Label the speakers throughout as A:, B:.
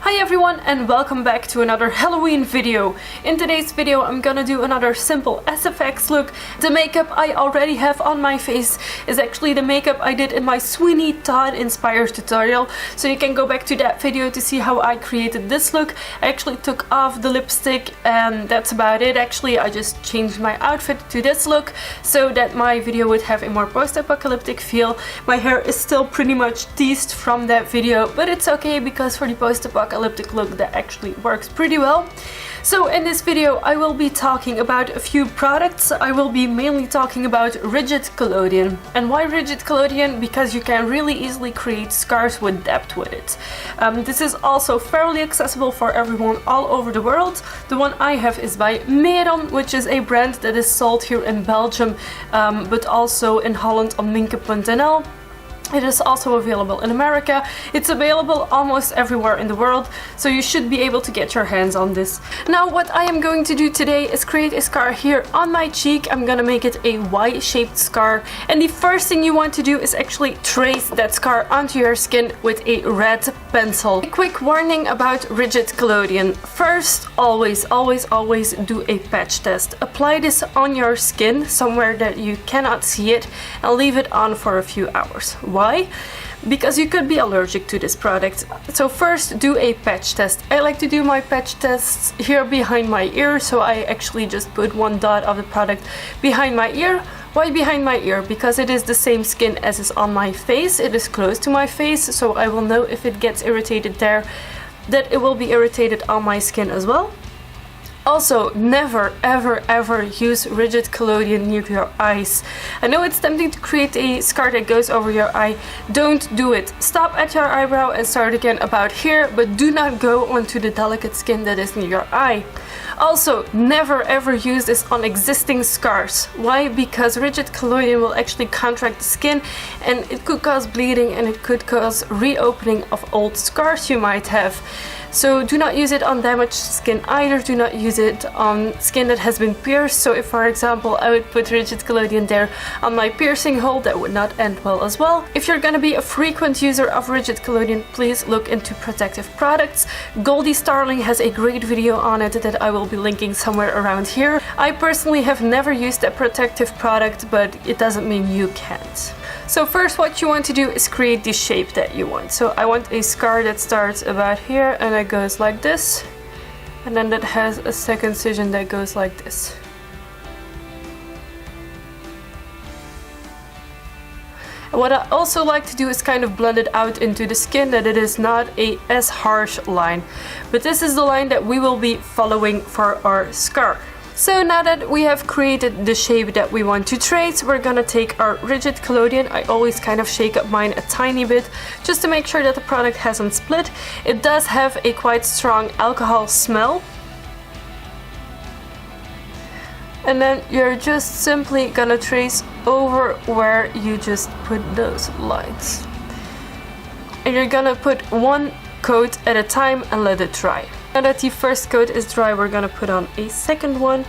A: Hi everyone and welcome back to another Halloween video. In today's video I'm gonna do another simple SFX look. The makeup I already have on my face is actually the makeup I did in my Sweeney Todd inspired tutorial. So you can go back to that video to see how I created this look. I actually took off the lipstick and that's about it. Actually I just changed my outfit to this look so that my video would have a more post-apocalyptic feel. My hair is still pretty much teased from that video, but it's okay because for the post-apocalyptic look that actually works pretty well. So in this video I will be talking about a few products. I will be mainly talking about rigid collodion. And why rigid collodion? Because you can really easily create scars with depth with it. This is also fairly accessible for everyone all over the world. The one I have is by Meron, which is a brand that is sold here in Belgium, but also in Holland on minke.nl. It is also available in America. It's available almost everywhere in the world, so you should be able to get your hands on this. Now what I am going to do today is create a scar here on my cheek. I'm gonna make it a Y-shaped scar, and the first thing you want to do is actually trace that scar onto your skin with a red pencil. A quick warning about rigid collodion. First, always do a patch test. Apply this on your skin somewhere that you cannot see it and leave it on for a few hours. Why? Because you could be allergic to this product. So first do a patch test. I like to do my patch tests here behind my ear, so I actually just put one dot of the product behind my ear. Why behind my ear? Because it is the same skin as is on my face. It is close to my face, so I will know if it gets irritated there, that it will be irritated on my skin as well. Also, never ever use rigid collodion near your eyes. I know it's tempting to create a scar that goes over your eye. Don't do it. Stop at your eyebrow and start again about here, but do not go onto the delicate skin that is near your eye. Also, never ever use this on existing scars. Why? Because rigid collodion will actually contract the skin and it could cause bleeding and it could cause reopening of old scars you might have. So do not use it on damaged skin either. Do not use it on skin that has been pierced. So if, for example, I would put rigid collodion there on my piercing hole, that would not end well as well. If you're gonna be a frequent user of rigid collodion, please look into protective products. Goldie Starling has a great video on it that I will be linking somewhere around here. I personally have never used a protective product, but it doesn't mean you can't. So first what you want to do is create the shape that you want. So I want a scar that starts about here and it goes like this, and then that has a second incision that goes like this. And what I also like to do is kind of blend it out into the skin, that it is not as harsh line. But this is the line that we will be following for our scar. So now that we have created the shape that we want to trace, we're gonna take our rigid collodion. I always kind of shake up mine a tiny bit just to make sure that the product hasn't split. It does have a quite strong alcohol smell. And then you're just simply gonna trace over where you just put those lines. And you're gonna put one coat at a time and let it dry. Now that the first coat is dry, we're gonna put on a second one.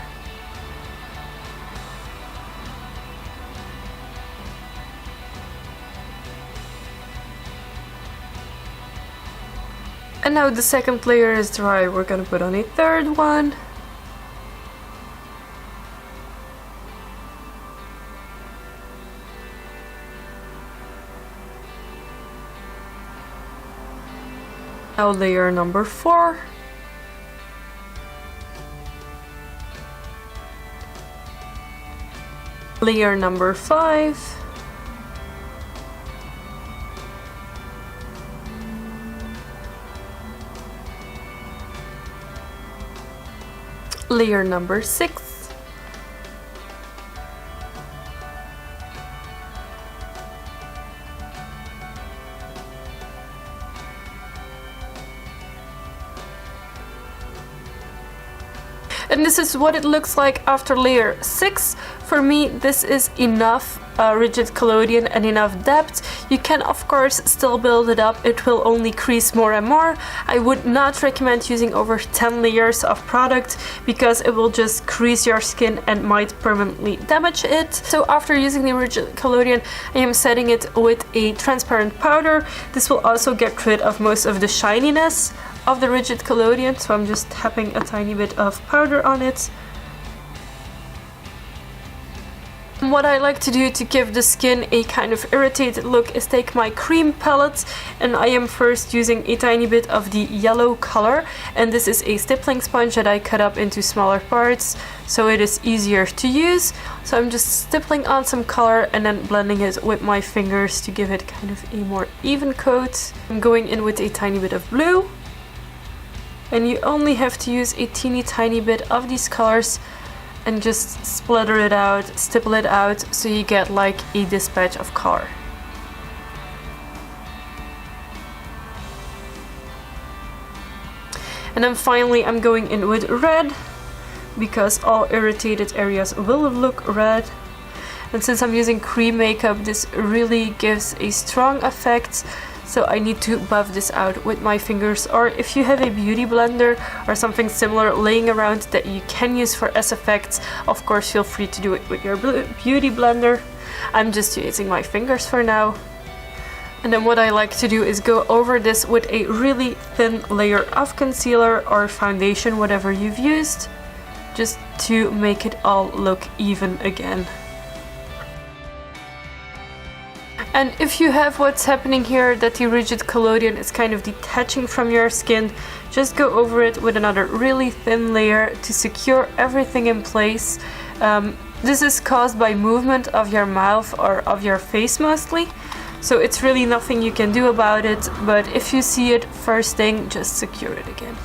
A: And now the second layer is dry, we're gonna put on a third one. Now layer number 4. Layer number 5. Layer number 6. And this is what it looks like after layer 6. For me, this is enough rigid collodion and enough depth. You can of course still build it up, it will only crease more and more. I would not recommend using over 10 layers of product because it will just crease your skin and might permanently damage it. So after using the rigid collodion, I am setting it with a transparent powder. This will also get rid of most of the shininess. of the rigid collodion, so I'm just tapping a tiny bit of powder on it. And what I like to do to give the skin a kind of irritated look is take my cream palette, and I am first using a tiny bit of the yellow color, and this is a stippling sponge that I cut up into smaller parts so it is easier to use. So I'm just stippling on some color and then blending it with my fingers to give it kind of a more even coat. I'm going in with a tiny bit of blue, and you only have to use a teeny tiny bit of these colors and just splatter it out, stipple it out, so you get like a dispatch of color. And then finally I'm going in with red, because all irritated areas will look red. And since I'm using cream makeup, this really gives a strong effect. So I need to buff this out with my fingers, or if you have a beauty blender or something similar laying around that you can use for SFX, of course feel free to do it with your beauty blender. I'm just using my fingers for now. And then what I like to do is go over this with a really thin layer of concealer or foundation, whatever you've used, just to make it all look even again. And if you have what's happening here, that the rigid collodion is kind of detaching from your skin, just go over it with another really thin layer to secure everything in place. This is caused by movement of your mouth or of your face mostly, so it's really nothing you can do about it, but if you see it first thing, just secure it again.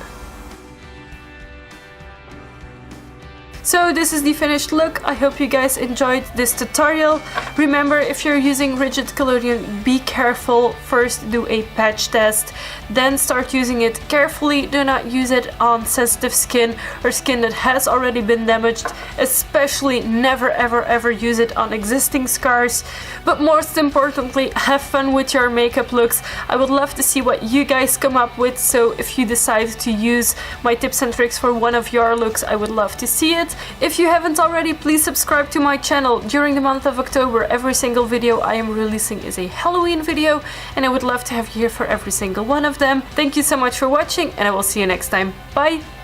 A: So this is the finished look. I hope you guys enjoyed this tutorial. Remember, if you're using rigid collodion, be careful. First do a patch test, then start using it carefully. Do not use it on sensitive skin or skin that has already been damaged. Especially never ever use it on existing scars. But most importantly, have fun with your makeup looks. I would love to see what you guys come up with, so if you decide to use my tips and tricks for one of your looks, I would love to see it. If you haven't already, please subscribe to my channel. During the month of October, every single video I am releasing is a Halloween video, and I would love to have you here for every single one of them. Thank you so much for watching, and I will see you next time. Bye!